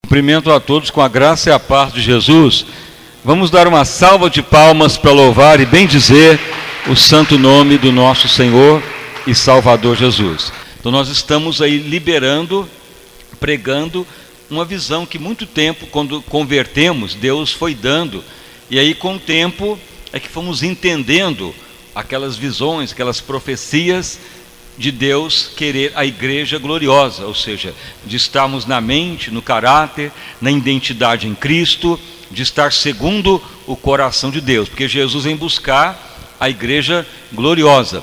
Cumprimento a todos com a graça e a paz de Jesus. Vamos dar uma salva de palmas para louvar e bendizer o santo nome do nosso Senhor e Salvador Jesus. Então nós estamos aí pregando uma visão que muito tempo, quando convertemos, Deus foi dando. E aí com o tempo é que fomos entendendo aquelas visões, aquelas profecias de Deus querer a igreja gloriosa, ou seja, de estarmos na mente, no caráter, na identidade em Cristo, de estar segundo o coração de Deus, porque Jesus vem buscar a igreja gloriosa,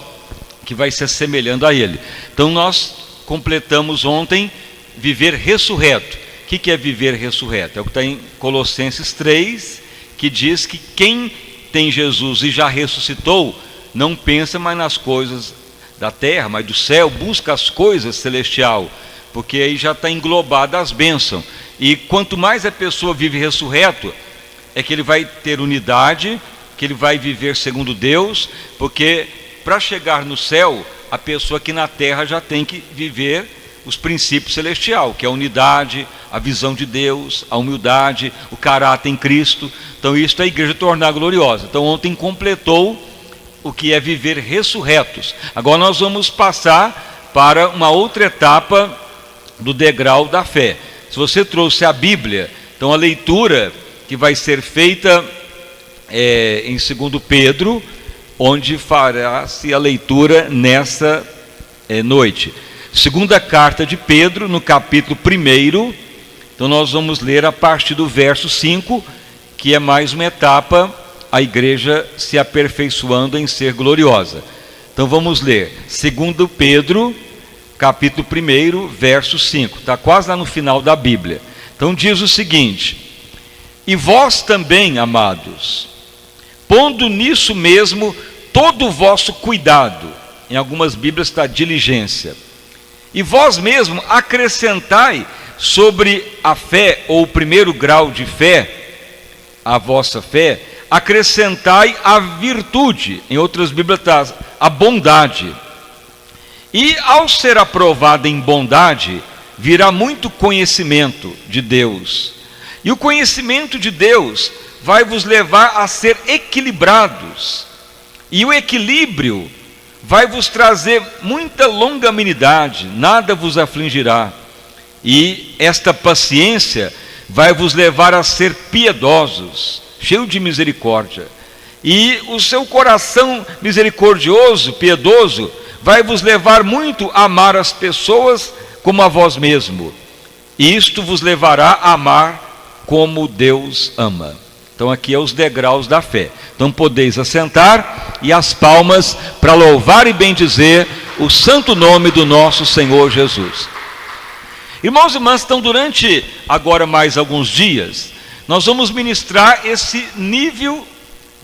que vai se assemelhando a Ele. Então nós completamos ontem viver ressurreto. O que é viver ressurreto? É o que está em Colossenses 3, que diz que quem tem Jesus e já ressuscitou, não pensa mais nas coisas da terra, mas do céu, busca as coisas celestial, porque aí já está englobada as bênçãos. E quanto mais a pessoa vive ressurreto, é que ele vai ter unidade, que ele vai viver segundo Deus, porque para chegar no céu, a pessoa aqui na terra já tem que viver os princípios celestiais, que é a unidade, a visão de Deus, a humildade, o caráter em Cristo. Então isso é a igreja tornar gloriosa. Então ontem completou o que é viver ressurretos. Agora nós vamos passar para uma outra etapa do degrau da fé. Se você trouxe a Bíblia, então a leitura que vai ser feita em 2 Pedro, onde fará-se a leitura nessa noite. Segunda carta de Pedro, no capítulo 1, então nós vamos ler a partir do verso 5, que é mais uma etapa, a igreja se aperfeiçoando em ser gloriosa. Então vamos ler 2 Pedro, capítulo 1, verso 5, está quase lá no final da Bíblia. Então diz o seguinte: e vós também, amados, pondo nisso mesmo todo o vosso cuidado, em algumas Bíblias está diligência, e vós mesmo acrescentai sobre a fé, ou o primeiro grau de fé, a vossa fé, acrescentai a virtude, em outras Bíblias está a bondade, e ao ser aprovada em bondade, virá muito conhecimento de Deus, e o conhecimento de Deus vai vos levar a ser equilibrados, e o equilíbrio vai vos trazer muita longanimidade, nada vos afligirá, e esta paciência vai vos levar a ser piedosos, cheio de misericórdia, e o seu coração misericordioso, piedoso, vai vos levar muito a amar as pessoas como a vós mesmo, e isto vos levará a amar como Deus ama. Então aqui é os degraus da fé. Então podeis assentar e as palmas para louvar e bendizer o santo nome do nosso Senhor Jesus. Irmãos e irmãs, então durante agora mais alguns dias, nós vamos ministrar esse nível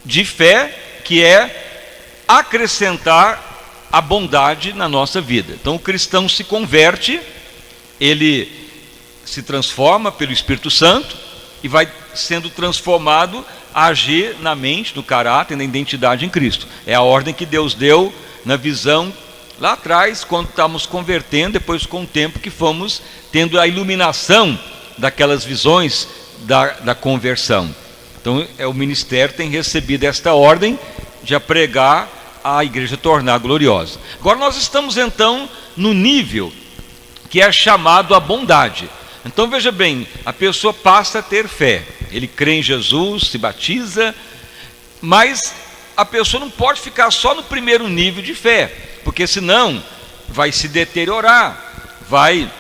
de fé que é acrescentar a bondade na nossa vida. Então o cristão se converte, ele se transforma pelo Espírito Santo e vai sendo transformado a agir na mente, no caráter, na identidade em Cristo. É a ordem que Deus deu na visão lá atrás, quando estávamos convertendo, depois com o tempo que fomos tendo a iluminação daquelas visões da conversão. Então o ministério tem recebido esta ordem de pregar a igreja tornar gloriosa. Agora nós estamos então no nível que é chamado a bondade. Então veja bem, a pessoa passa a ter fé, ele crê em Jesus, se batiza, mas a pessoa não pode ficar só no primeiro nível de fé, porque senão vai se deteriorar, vai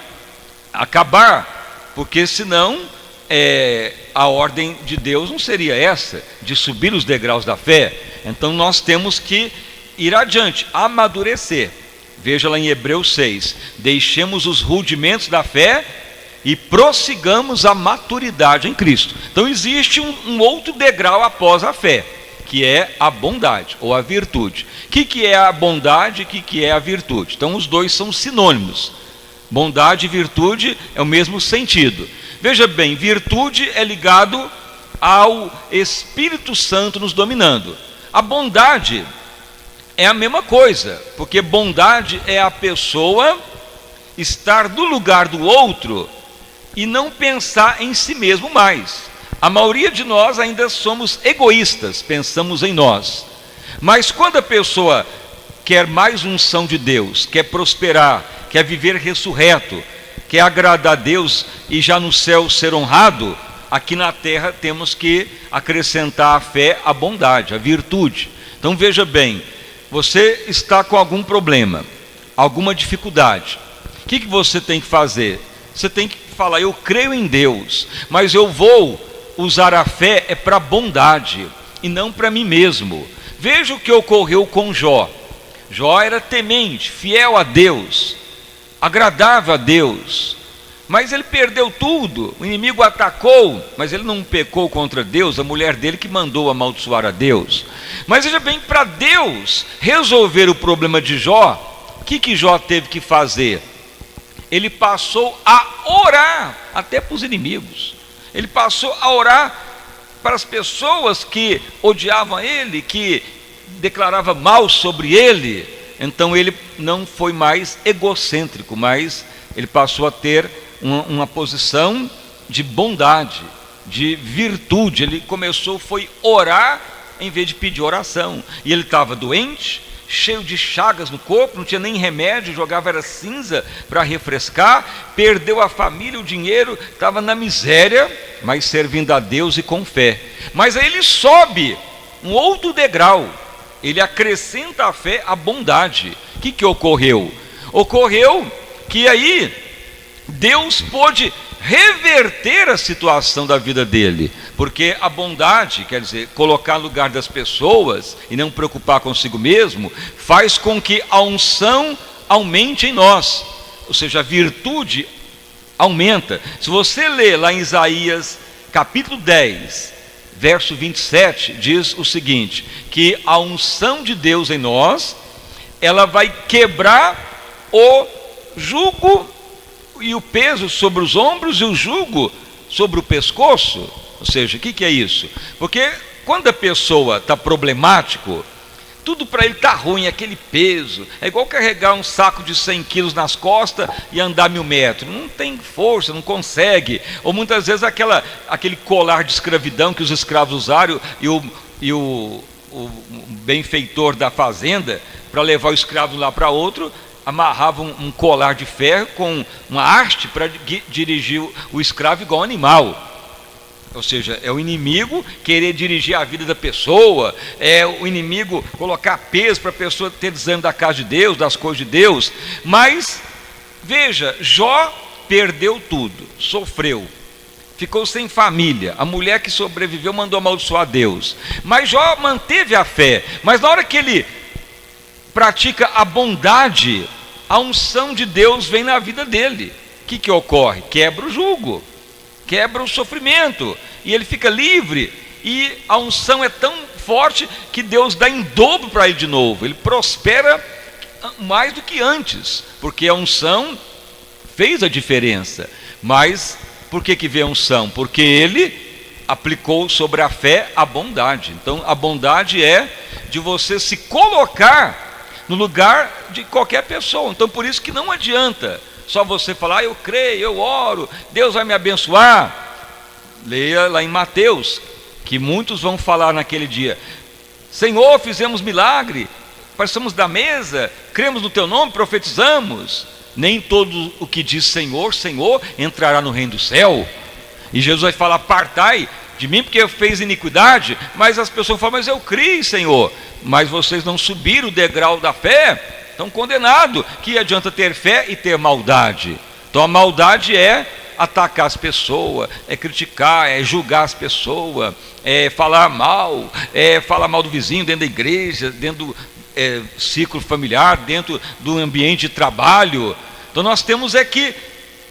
acabar, porque senão a ordem de Deus não seria essa, de subir os degraus da fé. Então nós temos que ir adiante, amadurecer. Veja lá em Hebreus 6, deixemos os rudimentos da fé e prossigamos a maturidade em Cristo. Então existe um outro degrau após a fé, que é a bondade ou a virtude. O que é a bondade e o que é a virtude? Então os dois são sinônimos. Bondade e virtude é o mesmo sentido. Veja bem, virtude é ligado ao Espírito Santo nos dominando. A bondade é a mesma coisa, porque bondade é a pessoa estar no lugar do outro e não pensar em si mesmo mais. A maioria de nós ainda somos egoístas, pensamos em nós. Mas quando a pessoa quer mais unção de Deus, quer prosperar, quer viver ressurreto, quer agradar a Deus e já no céu ser honrado, aqui na terra temos que acrescentar à fé a bondade, a virtude. Então veja bem, você está com algum problema, alguma dificuldade. O que você tem que fazer? Você tem que falar: eu creio em Deus, mas eu vou usar a fé para a bondade e não para mim mesmo. Veja o que ocorreu com Jó. Jó era temente, fiel a Deus, agradável a Deus, mas ele perdeu tudo. O inimigo atacou, mas ele não pecou contra Deus, a mulher dele que mandou amaldiçoar a Deus. Mas veja bem, para Deus resolver o problema de Jó, o que Jó teve que fazer? Ele passou a orar até para os inimigos. Ele passou a orar para as pessoas que odiavam ele, que declaravam mal sobre ele. Então ele não foi mais egocêntrico, mas ele passou a ter uma posição de bondade, de virtude. Ele foi orar em vez de pedir oração. E ele estava doente, cheio de chagas no corpo, não tinha nem remédio, jogava era cinza para refrescar, perdeu a família, o dinheiro, estava na miséria, mas servindo a Deus e com fé. Mas aí ele sobe um outro degrau, ele acrescenta à fé a bondade. O que ocorreu? Ocorreu que aí Deus pôde reverter a situação da vida dele, porque a bondade, quer dizer, colocar no lugar das pessoas e não preocupar consigo mesmo, faz com que a unção aumente em nós, ou seja, a virtude aumenta. Se você ler lá em Isaías capítulo 10, verso 27, diz o seguinte, que a unção de Deus em nós, ela vai quebrar o jugo e o peso sobre os ombros e o jugo sobre o pescoço. Ou seja, o que é isso? Porque quando a pessoa está problemático, tudo para ele está ruim, aquele peso, é igual carregar um saco de 100 quilos nas costas e andar 1000 metros, não tem força, não consegue. Ou muitas vezes aquele colar de escravidão que os escravos usaram e o benfeitor da fazenda, para levar o escravo lá para outro, amarrava um colar de ferro com uma haste para dirigir o escravo igual animal. Ou seja, é o inimigo querer dirigir a vida da pessoa, é o inimigo colocar peso para a pessoa ter desânimo da casa de Deus, das coisas de Deus. Mas, veja, Jó perdeu tudo, sofreu, ficou sem família, a mulher que sobreviveu mandou amaldiçoar Deus. Mas Jó manteve a fé, mas na hora que ele pratica a bondade, a unção de Deus vem na vida dele. O que ocorre? Quebra o jugo, quebra o sofrimento, e ele fica livre, e a unção é tão forte que Deus dá em dobro para ele de novo. Ele prospera mais do que antes, porque a unção fez a diferença. Mas por que veio a unção? Porque ele aplicou sobre a fé a bondade. Então a bondade é de você se colocar no lugar de qualquer pessoa. Então por isso que não adianta só você falar: eu creio, eu oro, Deus vai me abençoar. Leia lá em Mateus, que muitos vão falar naquele dia: Senhor, fizemos milagre, passamos da mesa, cremos no teu nome, profetizamos. Nem todo o que diz Senhor, Senhor entrará no reino do céu. E Jesus vai falar: apartai de mim, porque eu fiz iniquidade. Mas as pessoas falam: mas eu criei, Senhor. Mas vocês não subiram o degrau da fé, estão condenados. Que adianta ter fé e ter maldade? Então a maldade é atacar as pessoas, é criticar, é julgar as pessoas, é falar mal do vizinho dentro da igreja, dentro do ciclo familiar, dentro do ambiente de trabalho. Então nós temos que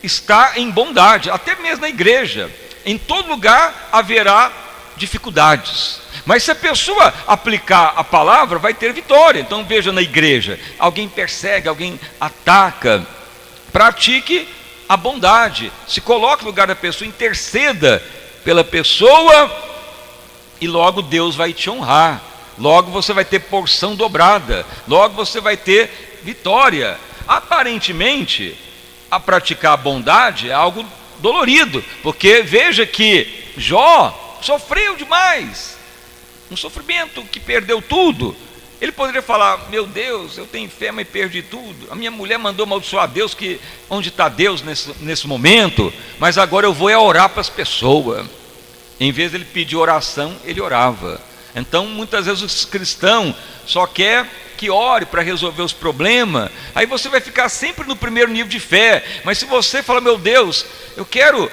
estar em bondade, até mesmo na igreja. Em todo lugar haverá dificuldades, mas se a pessoa aplicar a palavra, vai ter vitória. Então veja, na igreja, alguém persegue, alguém ataca, pratique a bondade, se coloque no lugar da pessoa, interceda pela pessoa, e logo Deus vai te honrar, logo você vai ter porção dobrada, logo você vai ter vitória. Aparentemente, a praticar a bondade é algo dolorido, porque veja que Jó sofreu demais, um sofrimento que perdeu tudo. Ele poderia falar: meu Deus, eu tenho fé, mas perdi tudo. A minha mulher mandou amaldiçoar Deus, que onde está Deus nesse momento? Mas agora eu vou orar para as pessoas. Em vez de ele pedir oração, ele orava. Então muitas vezes os cristãos só quer que ore para resolver os problemas. Aí você vai ficar sempre no primeiro nível de fé. Mas se você fala: meu Deus, eu quero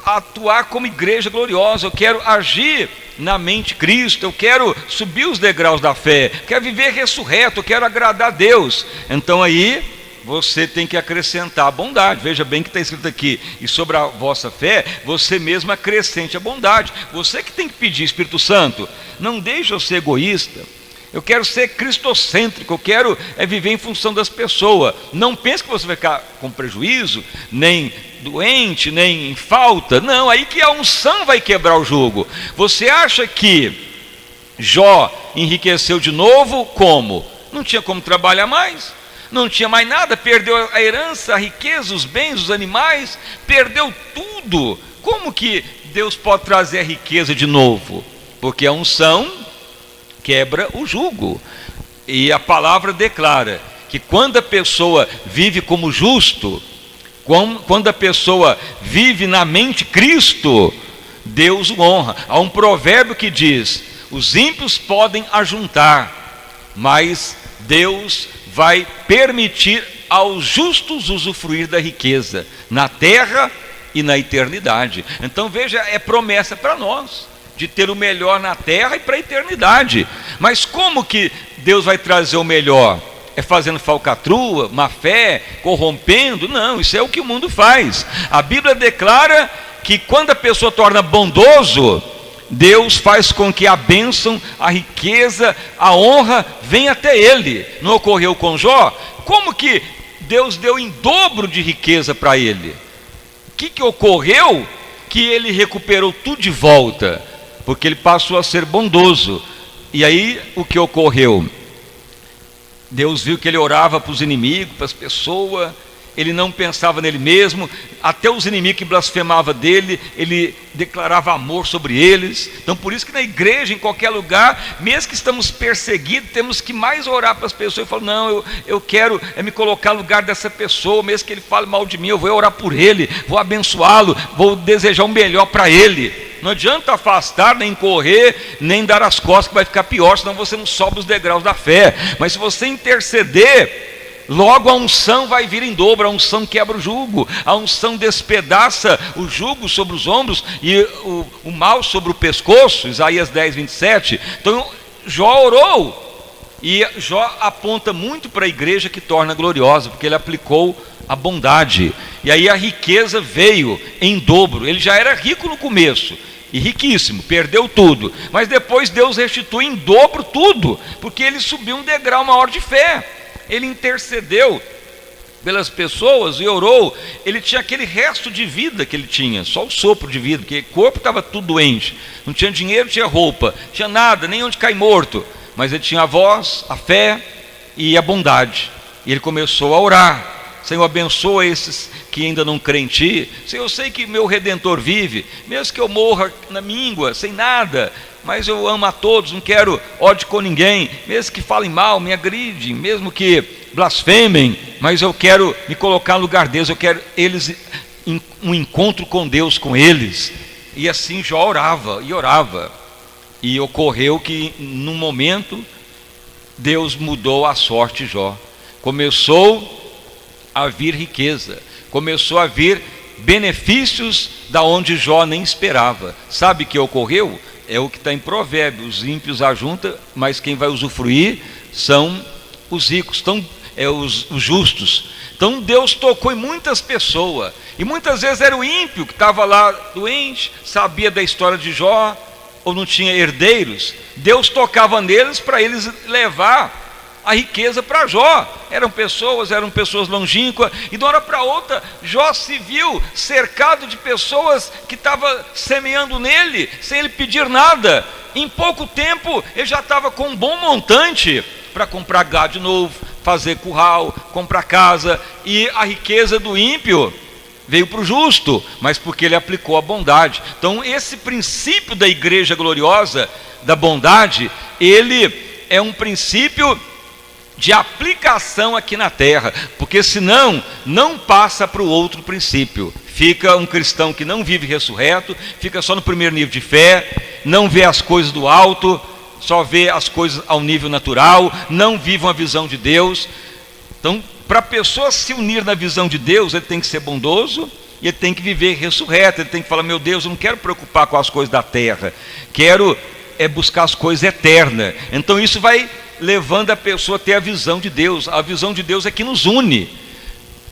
atuar como igreja gloriosa, eu quero agir na mente Cristo, eu quero subir os degraus da fé, quero viver ressurreto, eu quero agradar a Deus. Então aí você tem que acrescentar a bondade. Veja bem que está escrito aqui: e sobre a vossa fé, você mesmo acrescente a bondade. Você que tem que pedir: Espírito Santo, não deixe eu ser egoísta, eu quero ser cristocêntrico, eu quero viver em função das pessoas. Não pense que você vai ficar com prejuízo, nem doente, nem em falta. Não, aí que a unção vai quebrar o jugo. Você acha que Jó enriqueceu de novo? Como? Não tinha como trabalhar mais, não tinha mais nada, perdeu a herança, a riqueza, os bens, os animais, perdeu tudo. Como que Deus pode trazer a riqueza de novo? Porque a unção quebra o jugo. E a palavra declara que quando a pessoa vive como justo, quando a pessoa vive na mente Cristo, Deus o honra. Há um provérbio que diz: os ímpios podem ajuntar, mas Deus vai permitir aos justos usufruir da riqueza na terra e na eternidade. Então veja, é promessa para nós de ter o melhor na terra e para a eternidade. Mas como que Deus vai trazer o melhor? É fazendo falcatrua, má fé, corrompendo? Não, isso é o que o mundo faz. A Bíblia declara que quando a pessoa torna bondoso, Deus faz com que a bênção, a riqueza, a honra venha até ele. Não ocorreu com Jó? Como que Deus deu em dobro de riqueza para ele? O que ocorreu? Que ele recuperou tudo de volta, porque ele passou a ser bondoso. E aí o que ocorreu? Deus viu que ele orava para os inimigos, para as pessoas, ele não pensava nele mesmo. Até os inimigos que blasfemavam dele, ele declarava amor sobre eles. Então por isso que na igreja, em qualquer lugar, mesmo que estamos perseguidos, temos que mais orar para as pessoas e falar: não, eu quero me colocar no lugar dessa pessoa, mesmo que ele fale mal de mim, eu vou orar por ele, vou abençoá-lo, vou desejar o melhor para ele. Não adianta afastar, nem correr, nem dar as costas, que vai ficar pior, senão você não sobe os degraus da fé. Mas se você interceder, logo a unção vai vir em dobro. A unção quebra o jugo, a unção despedaça o jugo sobre os ombros e o mal sobre o pescoço. Isaías 10, 27. Então Jó orou, e Jó aponta muito para a igreja que torna gloriosa, porque ele aplicou a bondade. E aí a riqueza veio em dobro. Ele já era rico no começo, e riquíssimo, perdeu tudo, mas depois Deus restitui em dobro tudo, porque ele subiu um degrau maior de fé. Ele intercedeu pelas pessoas e orou. Ele tinha aquele resto de vida que ele tinha, só o sopro de vida, porque o corpo estava tudo doente, não tinha dinheiro, não tinha roupa, não tinha nada, nem onde cair morto, mas ele tinha a voz, a fé e a bondade. E ele começou a orar: Senhor, abençoa esses que ainda não creem em Ti. Senhor, eu sei que meu Redentor vive, mesmo que eu morra na míngua, sem nada, mas eu amo a todos, não quero ódio com ninguém. Mesmo que falem mal, me agridem, mesmo que blasfemem, mas eu quero me colocar no lugar deles, eu quero eles, um encontro com Deus, com eles. E assim Jó orava e orava. E ocorreu que num momento Deus mudou a sorte de Jó. Começou a vir riqueza, começou a vir benefícios da onde Jó nem esperava. Sabe o que ocorreu? É o que está em Provérbios: os ímpios ajuntam, mas quem vai usufruir são os ricos, os justos. Então Deus tocou em muitas pessoas, e muitas vezes era o ímpio que estava lá doente, sabia da história de Jó, ou não tinha herdeiros. Deus tocava neles para eles levar a riqueza para Jó. Eram pessoas longínquas, e de uma hora para outra Jó se viu cercado de pessoas que estavam semeando nele, sem ele pedir nada. Em pouco tempo ele já estava com um bom montante para comprar gado de novo, fazer curral, comprar casa. E a riqueza do ímpio veio para o justo, mas porque ele aplicou a bondade. Então esse princípio da igreja gloriosa, da bondade, ele é um princípio de aplicação aqui na terra, porque senão não passa para o outro princípio. Fica um cristão que não vive ressurreto, fica só no primeiro nível de fé, não vê as coisas do alto, só vê as coisas ao nível natural, não vive uma visão de Deus. Então, para a pessoa se unir na visão de Deus, ele tem que ser bondoso e ele tem que viver ressurreto. Ele tem que falar: meu Deus, eu não quero preocupar com as coisas da terra, quero buscar as coisas eternas. Então isso vai levando a pessoa a ter a visão de Deus. A visão de Deus é que nos une.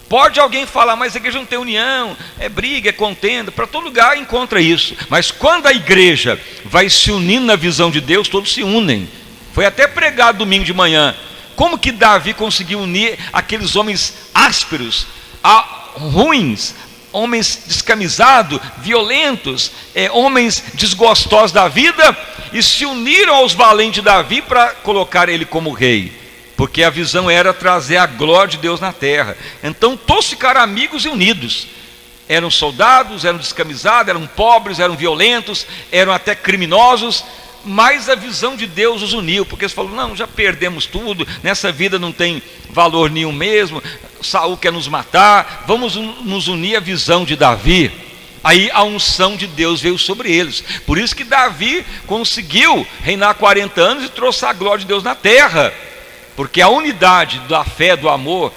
Pode alguém falar: mas a igreja não tem união, é briga, é contenda. Para todo lugar encontra isso. Mas quando a igreja vai se unindo na visão de Deus, todos se unem. Foi até pregado domingo de manhã. Como que Davi conseguiu unir aqueles homens ásperos, ruins, homens descamisados, violentos, homens desgostosos da vida, e se uniram aos valentes de Davi para colocar ele como rei, porque a visão era trazer a glória de Deus na terra. Então todos ficaram amigos e unidos. Eram soldados, eram descamisados, eram pobres, eram violentos, eram até criminosos, mas a visão de Deus os uniu, porque eles falaram: não, já perdemos tudo, nessa vida não tem valor nenhum mesmo, Saul quer nos matar, vamos nos unir à visão de Davi. Aí a unção de Deus veio sobre eles. Por isso que Davi conseguiu reinar 40 anos e trouxe a glória de Deus na terra, porque a unidade da fé, do amor,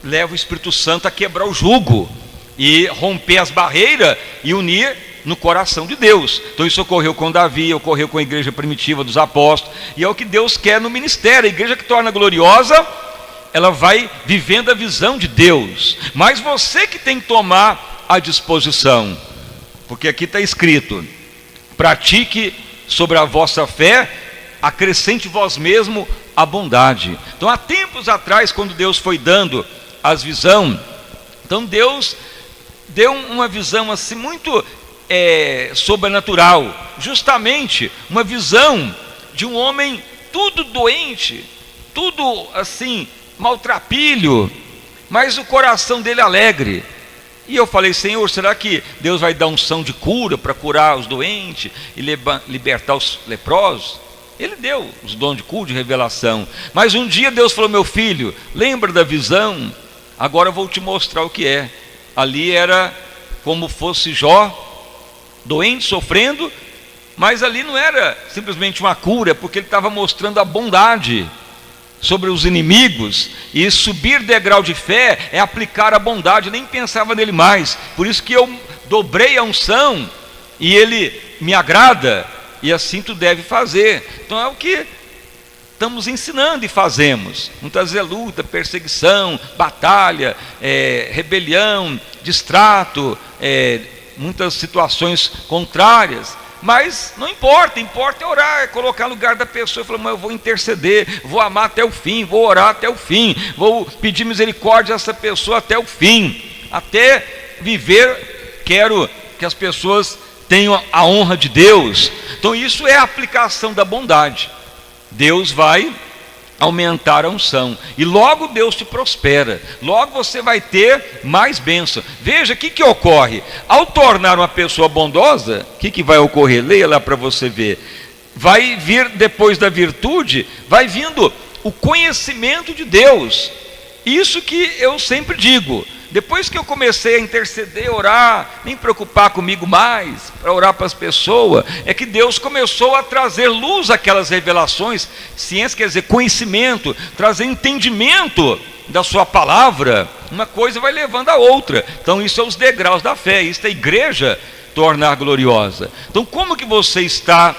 leva o Espírito Santo a quebrar o jugo e romper as barreiras e unir no coração de Deus. Então isso ocorreu com Davi, ocorreu com a igreja primitiva dos apóstolos, e é o que Deus quer no ministério. A igreja que torna gloriosa, ela vai vivendo a visão de Deus, mas você que tem que tomar a disposição, porque aqui está escrito: pratique sobre a vossa fé, acrescente vós mesmo a bondade. Então há tempos atrás, quando Deus foi dando as visões, então Deus deu uma visão assim muito sobrenatural, justamente uma visão de um homem tudo doente, tudo assim maltrapilho, mas o coração dele alegre. E eu falei: Senhor, será que Deus vai dar unção de cura para curar os doentes e libertar os leprosos? Ele deu os dons de cura, de revelação. Mas um dia Deus falou: meu filho, lembra da visão? Agora eu vou te mostrar o que é. Ali era como fosse Jó, doente, sofrendo, mas ali não era simplesmente uma cura, porque ele estava mostrando a bondade sobre os inimigos. E subir degrau de fé é aplicar a bondade. Nem pensava nele mais. Por isso que eu dobrei a unção e ele me agrada, e assim tu deve fazer. Então é o que estamos ensinando e fazemos. Muitas vezes luta, perseguição, batalha, rebelião, distrato, muitas situações contrárias, mas não importa, importa é orar, é colocar no lugar da pessoa e falar: mas eu vou interceder, vou amar até o fim, vou orar até o fim, vou pedir misericórdia a essa pessoa até o fim, até viver. Quero que as pessoas tenham a honra de Deus. Então isso é a aplicação da bondade. Deus vai aumentar a unção, e logo Deus te prospera, logo você vai ter mais bênção. Veja o que ocorre ao tornar uma pessoa bondosa. O que vai ocorrer? Leia lá para você ver. Vai vir, depois da virtude, vai vindo o conhecimento de Deus. Isso que eu sempre digo: depois que eu comecei a interceder, orar, nem preocupar comigo mais, para orar para as pessoas, é que Deus começou a trazer luz àquelas revelações. Ciência quer dizer conhecimento, trazer entendimento da sua palavra. Uma coisa vai levando a outra. Então isso é os degraus da fé, isso é a igreja tornar gloriosa. Então como que você está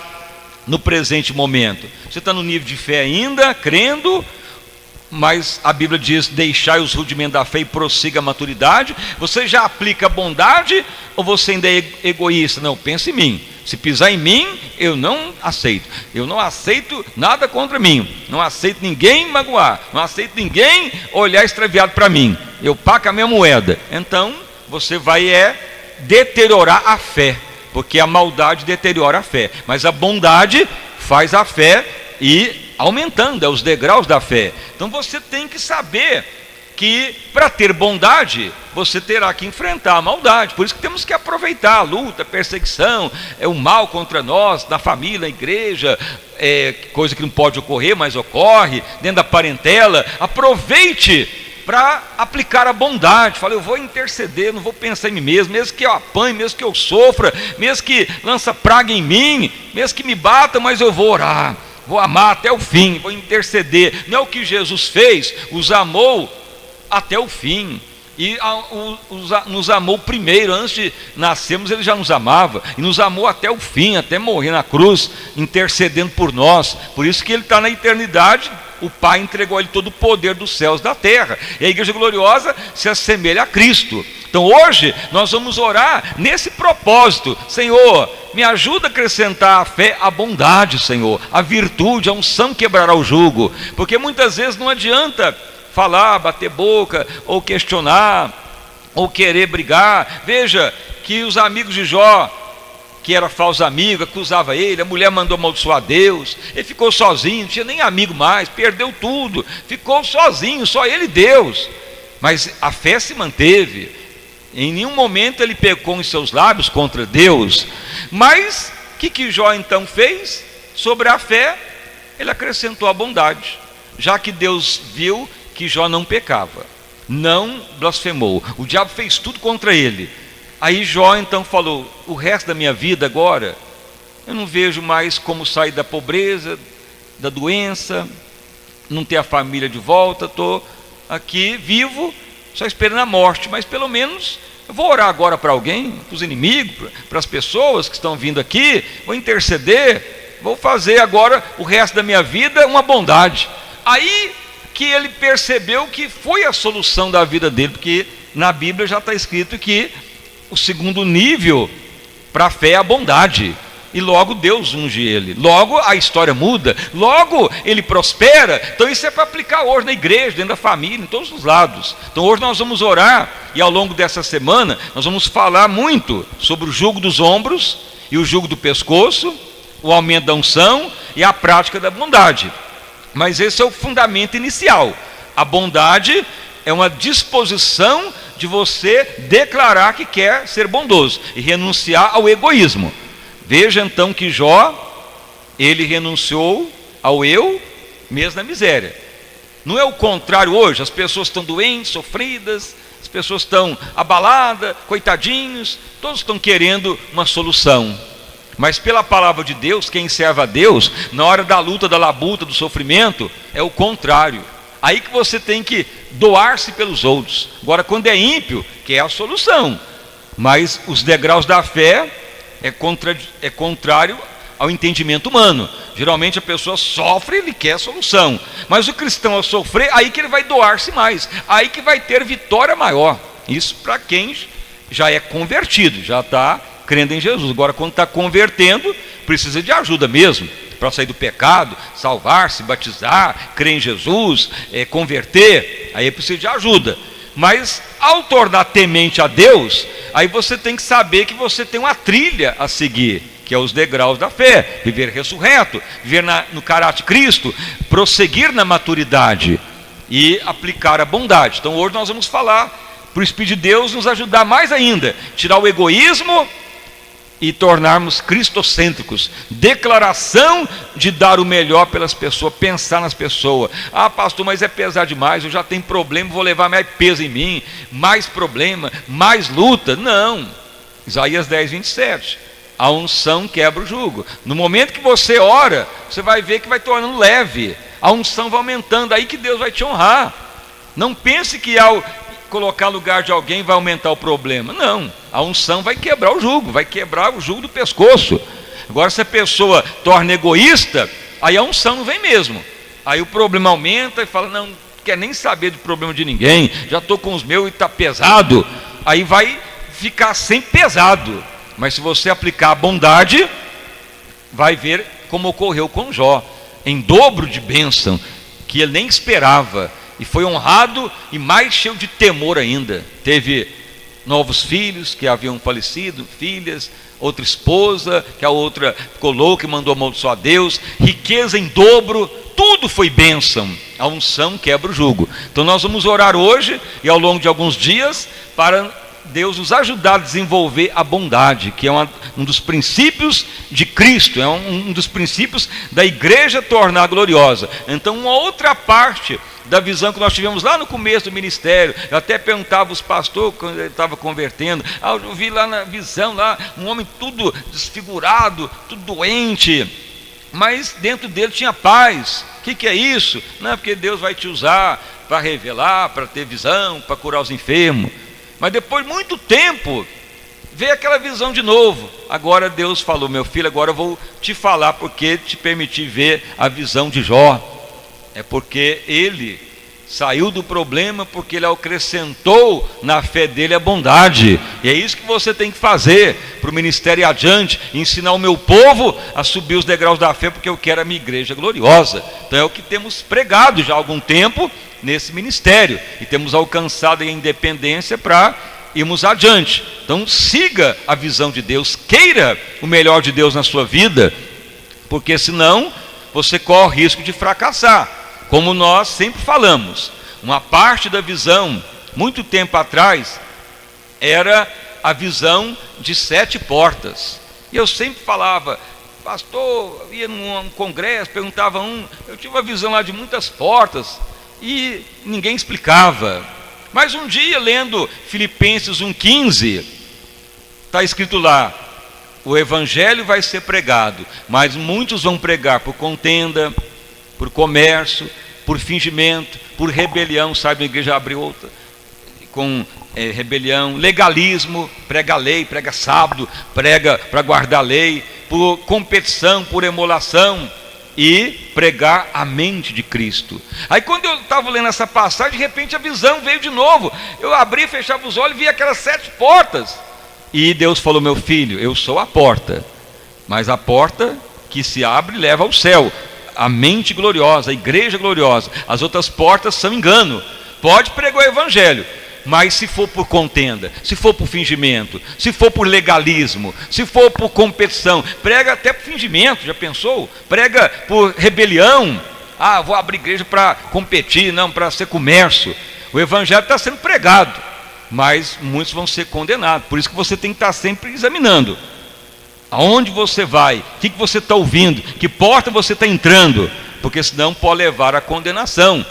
no presente momento? Você está no nível de fé ainda, crendo, mas a Bíblia diz: deixai os rudimentos da fé e prossiga a maturidade. Você já aplica a bondade, ou você ainda é egoísta? Não, pensa em mim. Se pisar em mim, eu não aceito. Eu não aceito nada contra mim. Não aceito ninguém magoar. Não aceito ninguém olhar extraviado para mim. Eu pago a minha moeda. Então você vai deteriorar a fé, porque a maldade deteriora a fé, mas a bondade faz a fé ir aumentando, é os degraus da fé. Então você tem que saber que para ter bondade, você terá que enfrentar a maldade. Por isso que temos que aproveitar a luta, a perseguição, o mal contra nós, na família, na igreja, coisa que não pode ocorrer, mas ocorre, dentro da parentela. Aproveite para aplicar a bondade. Fala, eu vou interceder, não vou pensar em mim mesmo que eu apanhe, mesmo que eu sofra, mesmo que lança praga em mim, mesmo que me bata, mas eu vou orar, vou amar até o fim, vou interceder. Não é o que Jesus fez, os amou até o fim, e nos amou primeiro. Antes de nascermos ele já nos amava, e nos amou até o fim, até morrer na cruz, intercedendo por nós. Por isso que ele está na eternidade. O Pai entregou a ele todo o poder dos céus e da terra, e a igreja gloriosa se assemelha a Cristo. Então hoje nós vamos orar nesse propósito: Senhor, me ajuda a acrescentar a fé, a bondade, Senhor, a virtude, a unção quebrará o jugo. Porque muitas vezes não adianta falar, bater boca, ou questionar, ou querer brigar. Veja que os amigos de Jó, que era falso amigo, acusava ele, a mulher mandou amaldiçoar Deus, ele ficou sozinho, não tinha nem amigo mais, perdeu tudo, ficou sozinho, só ele e Deus. Mas a fé se manteve, em nenhum momento ele pecou em seus lábios contra Deus. Mas o que Jó então fez? Sobre a fé, ele acrescentou a bondade, já que Deus viu que Jó não pecava, não blasfemou, o diabo fez tudo contra ele. Aí Jó então falou: o resto da minha vida agora, eu não vejo mais como sair da pobreza, da doença, não ter a família de volta, estou aqui vivo, só esperando a morte, mas pelo menos eu vou orar agora para alguém, para os inimigos, para as pessoas que estão vindo aqui, vou interceder, vou fazer agora o resto da minha vida uma bondade. Aí que ele percebeu que foi a solução da vida dele, porque na Bíblia já está escrito que o segundo nível para a fé é a bondade, e logo Deus unge ele, logo a história muda, logo ele prospera. Então isso é para aplicar hoje na igreja, dentro da família, em todos os lados. Então hoje nós vamos orar, e ao longo dessa semana nós vamos falar muito sobre o jugo dos ombros e o jugo do pescoço, o aumento da unção e a prática da bondade. Mas esse é o fundamento inicial. A bondade é uma disposição de você declarar que quer ser bondoso e renunciar ao egoísmo. Veja então que Jó, ele renunciou ao eu, mesmo na miséria. Não é o contrário hoje, as pessoas estão doentes, sofridas, as pessoas estão abaladas, coitadinhos, todos estão querendo uma solução. Mas pela palavra de Deus, quem serve a Deus, na hora da luta, da labuta, do sofrimento, é o contrário. Aí que você tem que doar-se pelos outros. Agora, quando é ímpio, que é a solução. Mas os degraus da fé é contrário ao entendimento humano. Geralmente a pessoa sofre e ele quer a solução. Mas o cristão, ao sofrer, aí que ele vai doar-se mais. Aí que vai ter vitória maior. Isso para quem já é convertido, já está crendo em Jesus. Agora, quando está convertendo, precisa de ajuda mesmo, para sair do pecado, salvar-se, batizar, crer em Jesus, converter, aí precisa de ajuda. Mas ao tornar temente a Deus, aí você tem que saber que você tem uma trilha a seguir, que é os degraus da fé: viver ressurreto, viver no caráter de Cristo, prosseguir na maturidade e aplicar a bondade. Então hoje nós vamos falar, para o Espírito de Deus nos ajudar mais ainda, tirar o egoísmo e tornarmos cristocêntricos. Declaração de dar o melhor pelas pessoas, pensar nas pessoas. Ah, pastor, mas é pesar demais, eu já tenho problema, vou levar mais peso em mim, mais problema, mais luta. Não. Isaías 10, 27. A unção quebra o jugo. No momento que você ora, você vai ver que vai tornando leve, a unção vai aumentando, aí que Deus vai te honrar. Não pense que ao colocar no lugar de alguém vai aumentar o problema. Não, a unção vai quebrar o jugo, vai quebrar o jugo do pescoço. Agora, se a pessoa torna egoísta, aí a unção não vem mesmo. Aí o problema aumenta e fala: não quer nem saber do problema de ninguém, já estou com os meus e está pesado. Aí vai ficar sempre pesado. Mas se você aplicar a bondade, vai ver como ocorreu com Jó, em dobro de bênção, que ele nem esperava, e foi honrado e mais cheio de temor ainda. Teve novos filhos que haviam falecido, filhas, outra esposa, que a outra ficou louca e mandou amaldiçoar a Deus, riqueza em dobro, tudo foi bênção. A unção quebra o jugo. Então nós vamos orar hoje e ao longo de alguns dias para Deus nos ajudar a desenvolver a bondade, que é um dos princípios de Cristo, é um dos princípios da igreja tornar gloriosa. Então uma outra parte da visão que nós tivemos lá no começo do ministério, eu até perguntava aos pastores quando ele estava convertendo, eu vi lá na visão, lá um homem tudo desfigurado, tudo doente, mas dentro dele tinha paz. O que é isso? Não, porque Deus vai te usar para revelar, para ter visão, para curar os enfermos. Mas depois de muito tempo, veio aquela visão de novo. Agora Deus falou: meu filho, agora eu vou te falar porque te permiti ver a visão de Jó. É porque ele saiu do problema, porque ele acrescentou na fé dele a bondade. E é isso que você tem que fazer para o ministério adiante, ensinar o meu povo a subir os degraus da fé, porque eu quero a minha igreja gloriosa. Então é o que temos pregado já há algum tempo nesse ministério, e temos alcançado a independência para irmos adiante. Então siga a visão de Deus, queira o melhor de Deus na sua vida, porque senão você corre o risco de fracassar. Como nós sempre falamos, uma parte da visão, muito tempo atrás, era a visão de 7 portas. E eu sempre falava, pastor, eu ia num congresso, perguntava eu tive uma visão lá de muitas portas, e ninguém explicava. Mas um dia, lendo Filipenses 1,15, está escrito lá: o evangelho vai ser pregado, mas muitos vão pregar por contenda, por comércio, por fingimento, por rebelião. Sabe, a igreja abriu outra com rebelião, legalismo, prega a lei, prega sábado, prega para guardar a lei, por competição, por emulação, e pregar a mente de Cristo. Aí quando eu estava lendo essa passagem, de repente a visão veio de novo. Eu abri, fechava os olhos e vi aquelas 7 portas. E Deus falou: meu filho, eu sou a porta, mas a porta que se abre leva ao céu, a mente gloriosa, a igreja gloriosa. As outras portas são engano. Pode pregar o evangelho, mas se for por contenda, se for por fingimento, se for por legalismo, se for por competição, prega até por fingimento, já pensou? Prega por rebelião. Vou abrir igreja para competir, não, para ser comércio. O evangelho está sendo pregado, mas muitos vão ser condenados. Por isso que você tem que estar sempre examinando aonde você vai, o que você está ouvindo, que porta você está entrando, porque senão pode levar à condenação.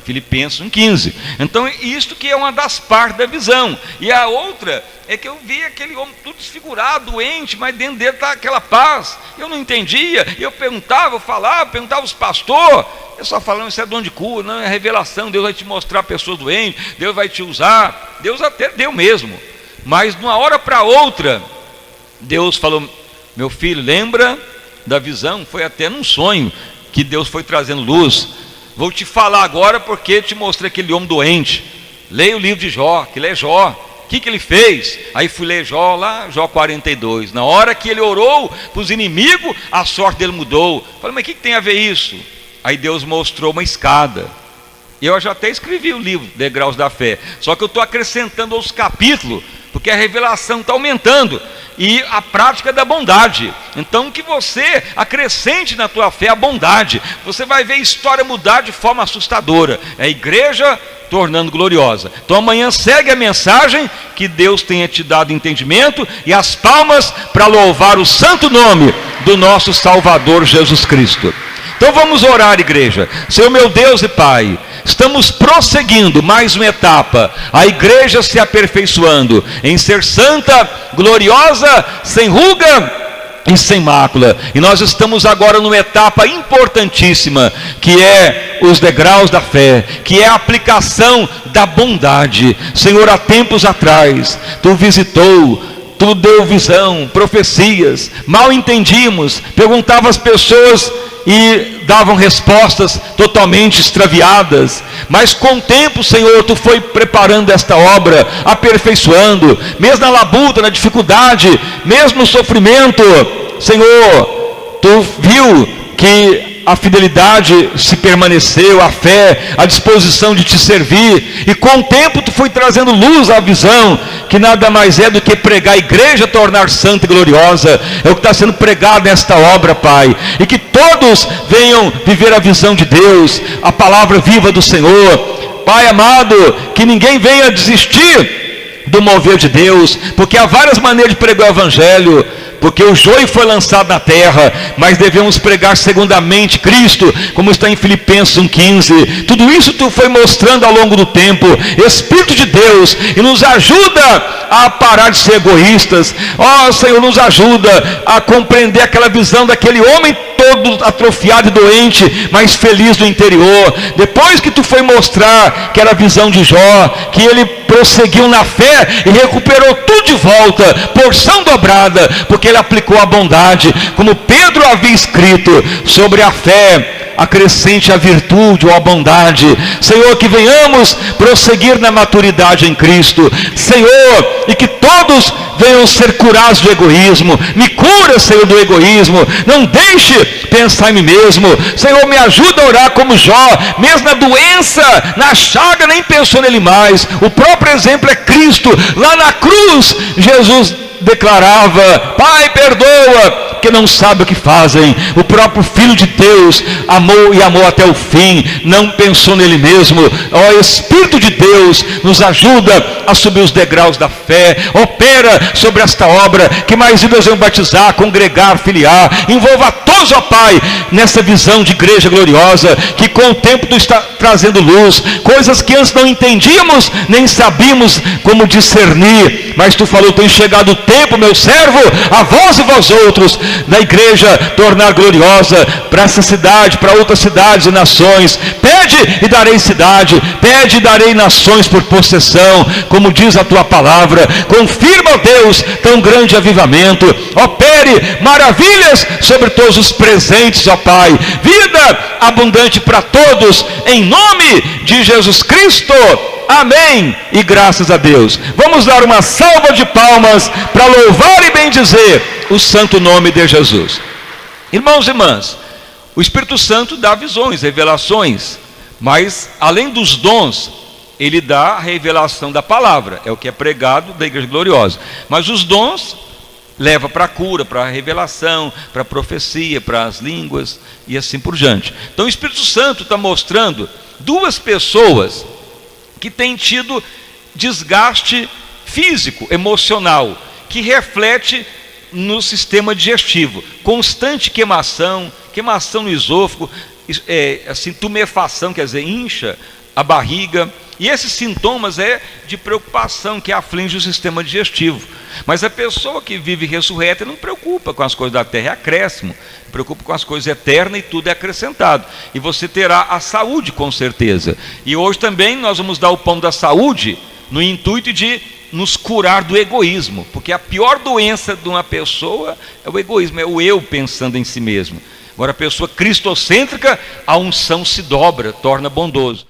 Filipenses 1,15. Então isto que é uma das partes da visão. E a outra é que eu vi aquele homem tudo desfigurado, doente, mas dentro dele está aquela paz. Eu não entendia, eu perguntava, eu falava, perguntava aos pastores, eu só falando: isso é dom de cura, não é revelação, Deus vai te mostrar pessoas doentes, Deus vai te usar. Deus até deu mesmo, mas de uma hora para outra Deus falou: meu filho, lembra da visão? Foi até num sonho que Deus foi trazendo luz. Vou te falar agora porque te mostrei aquele homem doente. Leia o livro de Jó, que lê Jó. O que ele fez? Aí fui ler Jó lá, Jó 42. Na hora que ele orou para os inimigos, a sorte dele mudou. Falei: mas o que tem a ver isso? Aí Deus mostrou uma escada. E eu já até escrevi o livro, Degraus da Fé. Só que eu estou acrescentando aos capítulos, porque a revelação está aumentando. E a prática da bondade. Então que você acrescente na tua fé a bondade. Você vai ver a história mudar de forma assustadora. É a igreja tornando gloriosa. Então amanhã segue a mensagem, que Deus tenha te dado entendimento e as palmas para louvar o santo nome do nosso Salvador Jesus Cristo. Então vamos orar, igreja. Senhor meu Deus e Pai, estamos prosseguindo mais uma etapa, a igreja se aperfeiçoando em ser santa, gloriosa, sem ruga e sem mácula. E nós estamos agora numa etapa importantíssima, que é os degraus da fé, que é a aplicação da bondade. Senhor, há tempos atrás Tu visitou, Tu deu visão, profecias, mal entendíamos, perguntava às pessoas e davam respostas totalmente extraviadas. Mas com o tempo, Senhor, Tu foi preparando esta obra, aperfeiçoando, mesmo na labuta, na dificuldade, mesmo no sofrimento. Senhor, Tu viu que a fidelidade se permaneceu, a fé, a disposição de te servir, e com o tempo tu foi trazendo luz à visão, que nada mais é do que pregar a igreja, tornar santa e gloriosa. É o que está sendo pregado nesta obra, Pai, e que todos venham viver a visão de Deus, a palavra viva do Senhor. Pai amado, que ninguém venha desistir do mover de Deus, porque há várias maneiras de pregar o evangelho, porque o joio foi lançado na terra, mas devemos pregar segundamente Cristo, como está em Filipenses 1,15. Tudo isso tu foi mostrando ao longo do tempo, Espírito de Deus, e nos ajuda a parar de ser egoístas. Ó Senhor, nos ajuda a compreender aquela visão daquele homem todo atrofiado e doente, mas feliz no interior. Depois que tu foi mostrar que era a visão de Jó, que ele prosseguiu na fé e recuperou tudo de volta, porção dobrada, porque ele aplicou a bondade, como Pedro havia escrito sobre a fé, acrescente a virtude ou a bondade. Senhor, que venhamos prosseguir na maturidade em Cristo, Senhor, e que todos venham ser curados do egoísmo. Me cura, Senhor, do egoísmo. Não deixe pensar em mim mesmo. Senhor, me ajuda a orar como Jó, mesmo na doença, na chaga, nem pensou nele mais. O próprio exemplo é Cristo. Lá na cruz, Jesus declarava: Pai, perdoa, porque não sabe o que fazem. O próprio Filho de Deus amou e amou até o fim, não pensou nele mesmo. Ó Espírito de Deus, nos ajuda a subir os degraus da fé. Opera sobre esta obra, que mais vidas venham batizar, congregar, filiar. Envolva a todos, ó Pai, nessa visão de igreja gloriosa, que com o tempo tu está trazendo luz, coisas que antes não entendíamos, nem sabíamos como discernir, mas tu falou: tem chegado o tempo, meu servo, a vós e vós outros, da igreja tornar gloriosa para essa cidade, para outras cidades e nações. Pede e darei cidade, pede e darei nações por possessão, como diz a tua palavra. Confirma, ó Deus, tão grande avivamento. Opere maravilhas sobre todos os presentes, ó Pai. Vida abundante para todos, em nome de Jesus Cristo. Amém e graças a Deus. Vamos dar uma salva de palmas para louvar e bendizer o santo nome de Jesus. Irmãos e irmãs, o Espírito Santo dá visões, revelações, mas além dos dons, ele dá a revelação da palavra, é o que é pregado da Igreja Gloriosa. Mas os dons leva para a cura, para a revelação, para a profecia, para as línguas e assim por diante. Então o Espírito Santo está mostrando duas pessoas que têm tido desgaste físico, emocional, que reflete no sistema digestivo, constante queimação no esôfago, assim, tumefação, quer dizer, incha a barriga, e esses sintomas é de preocupação que aflige o sistema digestivo. Mas a pessoa que vive ressurreta não preocupa com as coisas da terra, é acréscimo, preocupa com as coisas eternas, e tudo é acrescentado, e você terá a saúde com certeza. E hoje também nós vamos dar o pão da saúde no intuito de nos curar do egoísmo, porque a pior doença de uma pessoa é o egoísmo, é o eu pensando em si mesmo. Agora, a pessoa cristocêntrica, a unção se dobra, torna bondoso.